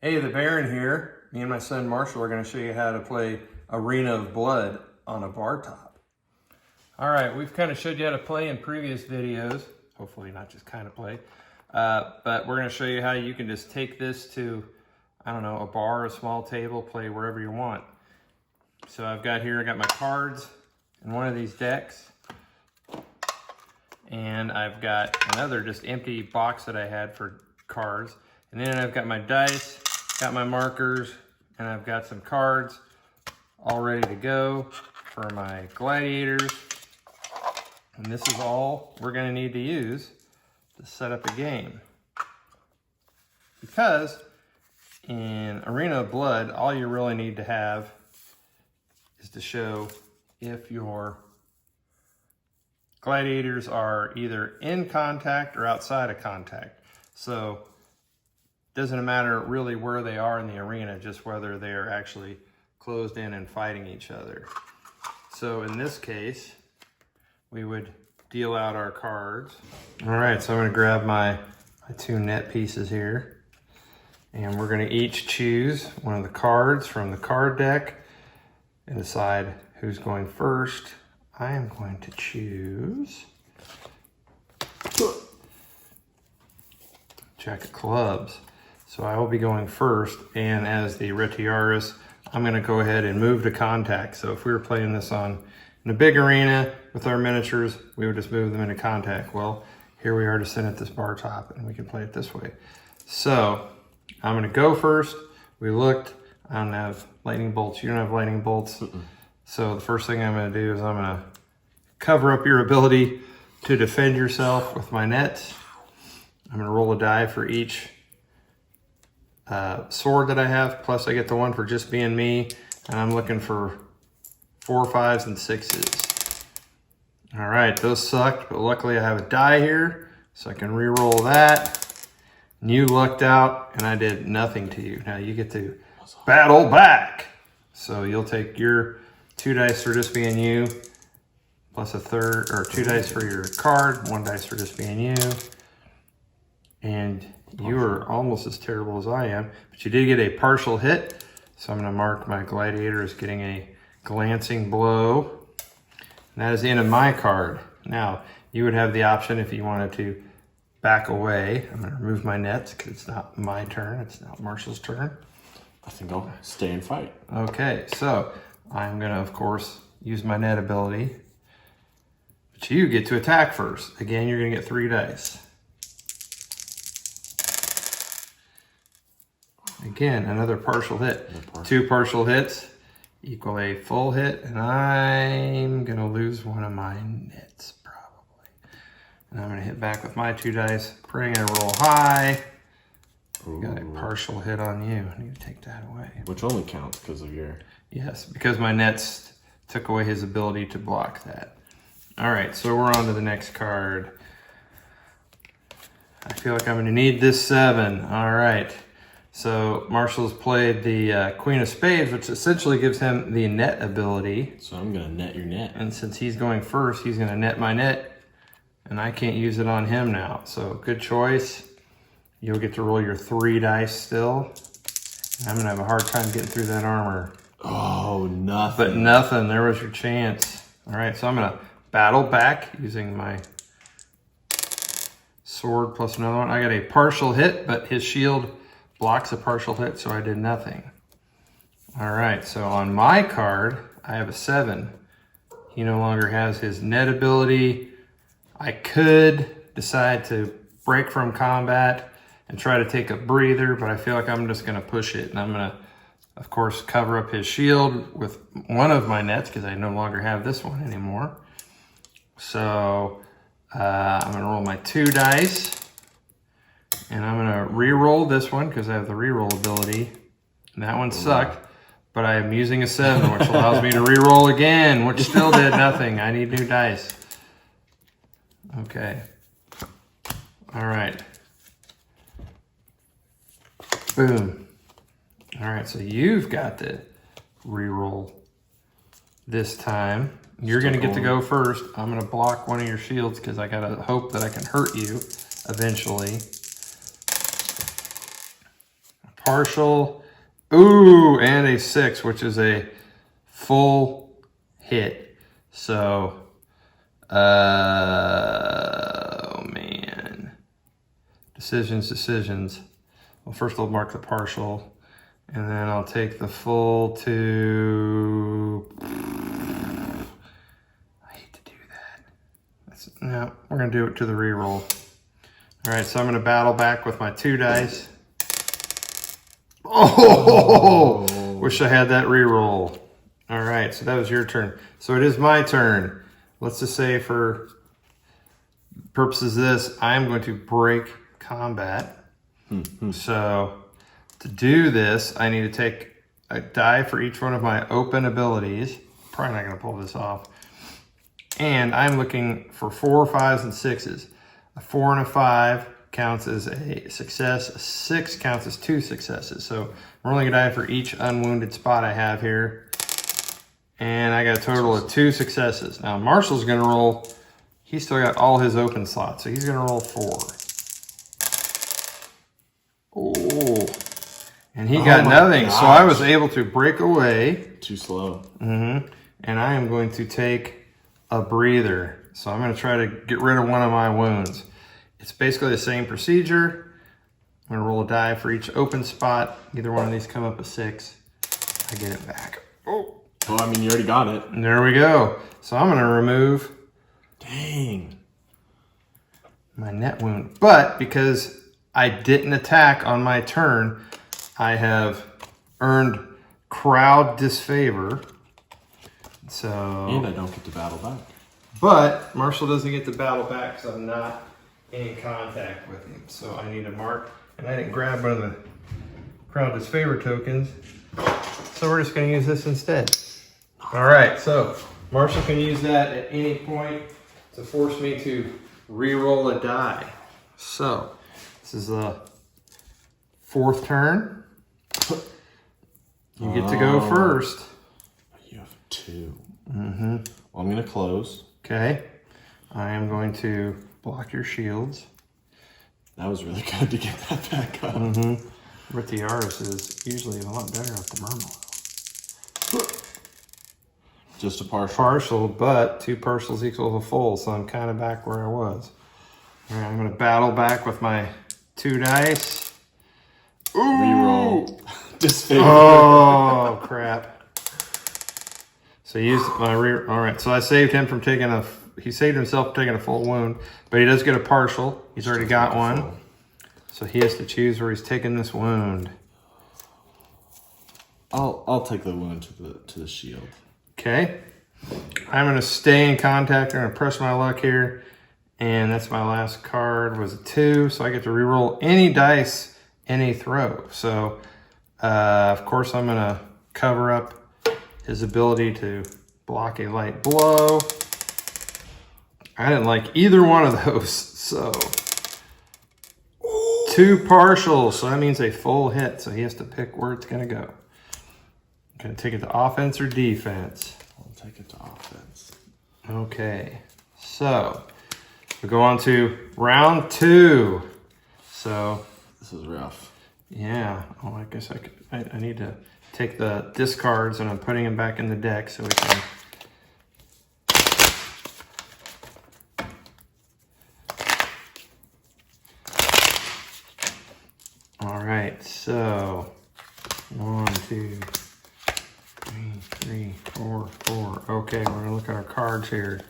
Hey, the Baron here. Me and my son Marshall are going to show you how to play Arena of Blood on a bar top. All right, we've kind of showed you how to play in previous videos. Hopefully not just kind of play. But we're going to show you how you can just take this to, I don't know, a bar, a small table, play wherever you want. So I got my cards in one of these decks. And I've got another just empty box that I had for cards. And then I've got my dice, got my markers, and I've got some cards all ready to go for my gladiators. And this is all we're gonna need to use to set up a game. Because in Arena of Blood, all you really need to have is to show if your gladiators are either in contact or outside of contact. So it doesn't matter really where they are in the arena, just whether they are actually closed in and fighting each other. So in this case, we would deal out our cards. All right, so I'm gonna grab my two net pieces here, and we're gonna each choose one of the cards from the card deck and decide who's going first. I am going to choose Jack of Clubs. So I will be going first, and as the retiaris, I'm gonna go ahead and move to contact. So if we were playing this in a big arena with our miniatures, we would just move them into contact. Well, here we are to sit at this bar top, and we can play it this way. So I'm gonna go first. We looked, I don't have lightning bolts. You don't have lightning bolts. So the first thing I'm gonna do is I'm gonna cover up your ability to defend yourself with my nets. I'm gonna roll a die for each sword that I have, plus I get the one for just being me, and I'm looking for 4, 5s, and 6s. All right, those sucked, but luckily I have a die here, so I can re-roll that. And you lucked out, and I did nothing to you. Now you get to battle back. So you'll take your 2 dice for just being you, plus a third, or 2 dice for your card, 1 dice for just being you. And you are almost as terrible as I am, but you did get a partial hit. So I'm gonna mark my gladiator as getting a glancing blow. And that is the end of my card. Now, you would have the option if you wanted to back away. I'm gonna remove my nets because it's not my turn, it's not Marshall's turn. I think I'll stay and fight. Okay, so I'm gonna, of course, use my net ability. But you get to attack first. Again, you're gonna get 3 dice. Again, another partial hit. 2 partial hits equal a full hit, and I'm gonna lose one of my nets, probably. And I'm gonna hit back with my 2 dice, praying I roll high. Ooh. Got a partial hit on you. I need to take that away. Which only counts because of your... Yes, because my nets took away his ability to block that. All right, so we're on to the next card. I feel like I'm gonna need this 7. All right. So Marshall's played the Queen of Spades, which essentially gives him the net ability. So I'm gonna net your net. And since he's going first, he's gonna net my net, and I can't use it on him now. So good choice. You'll get to roll your 3 dice still. I'm gonna have a hard time getting through that armor. Oh, nothing. But nothing, there was your chance. All right, so I'm gonna battle back using my sword plus another one. I got a partial hit, but his shield blocks a partial hit, so I did nothing. All right, so on my card, I have a 7. He no longer has his net ability. I could decide to break from combat and try to take a breather, but I feel like I'm just gonna push it, and I'm gonna, of course, cover up his shield with one of my nets because I no longer have this one anymore. So I'm gonna roll my 2 dice. And I'm gonna re-roll this one because I have the re-roll ability. And that one sucked, but I am using a 7, which allows me to re-roll again, which still did nothing. I need new dice. Okay. All right. Boom. All right, so you've got to re-roll this time. You're gonna get to go first. I'm gonna block one of your shields because I gotta hope that I can hurt you eventually. Partial. Ooh, and a 6, which is a full hit. So, oh man. Decisions. Well, first I'll mark the partial, and then I'll take the full to... I hate to do that. No, we're gonna do it to the reroll. All right, so I'm gonna battle back with my 2 dice. Oh, wish I had that reroll. All right, so that was your turn. So it is my turn. Let's just say for purposes of this, I'm going to break combat. So to do this, I need to take a die for each one of my open abilities. Probably not going to pull this off. And I'm looking for 4, 5s, and 6s. A 4 and a 5 counts as a success. A 6 counts as 2 successes. So we're only going to die for each unwounded spot I have here. And I got a total of 2 successes. Now Marshall's going to roll. He's still got all his open slots. So he's going to roll 4. Oh. And he got nothing. Gosh. So I was able to break away. Too slow. And I am going to take a breather. So I'm going to try to get rid of one of my wounds. It's basically the same procedure. I'm going to roll a die for each open spot. Either one of these come up a 6. I get it back. Oh. Well, I mean, you already got it. And there we go. So I'm going to remove Dang. my net wound. But because I didn't attack on my turn, I have earned crowd disfavor. So, And I don't get to battle back. but Marshall doesn't get the battle back because I'm not in contact with him. So I need to mark, and I didn't grab one of the crowd disfavor tokens. So we're just going to use this instead. All right, so Marshall can use that at any point to force me to re-roll a die. So this is the 4th turn. You get to go first. You have 2. Well, I'm going to close. Okay. I am going to block your shields. That was really good to get that back up. Ritiaris is usually a lot better at the Murmel. Just a partial. Partial, but 2 partials equals a full, so I'm kind of back where I was. All right, I'm going to battle back with my 2 dice. Ooh! Reroll. Disfavor. Oh, crap. So use my rear. All right, so I saved him from taking a. He saved himself from taking a full wound, but he does get a partial. He's already got one, so he has to choose where he's taking this wound. I'll take the wound to the shield. Okay, I'm gonna stay in contact. I'm gonna press my luck here, and that's my last card was a 2, so I get to reroll any dice, any throw. So, of course, I'm gonna cover up his ability to block a light blow. I didn't like either one of those, so 2 partials, so that means a full hit, so he has to pick where it's gonna go. Gonna take it to offense or defense? I'll take it to offense. Okay, so we go on to round 2. So This is rough. yeah, well, I guess I need to take the discards and I'm putting them back in the deck so we can. All right, so 1, 2, 3, 4, 4. Okay, we're gonna look at our cards here.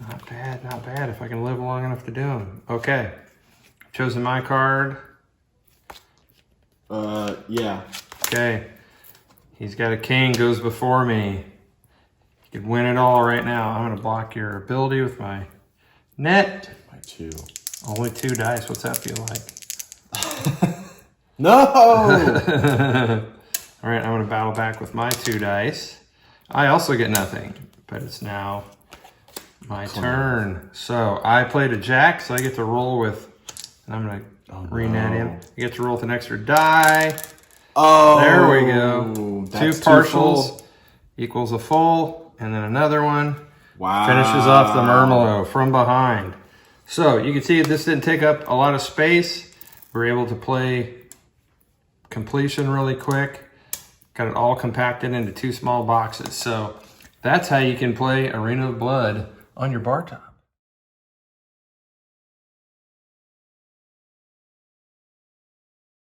Not bad, not bad. If I can live long enough to do them. Okay, chosen my card. Yeah. Okay, he's got a king, goes before me. He could win it all right now. I'm gonna block your ability with my net. My 2. Only 2 dice. What's that feel like? No! All right, I'm gonna battle back with my 2 dice. I also get nothing, but it's now my turn. So I played a jack, so I get to roll with, and I'm gonna re-net him. I get to roll with an extra die. Oh! There we go. 2 That's partials equals a full, and then another one. Wow. Finishes off the Murmelo from behind. So you can see this didn't take up a lot of space. We're able to play completion really quick. Got it all compacted into 2 small boxes. So that's how you can play Arena of Blood on your bar top.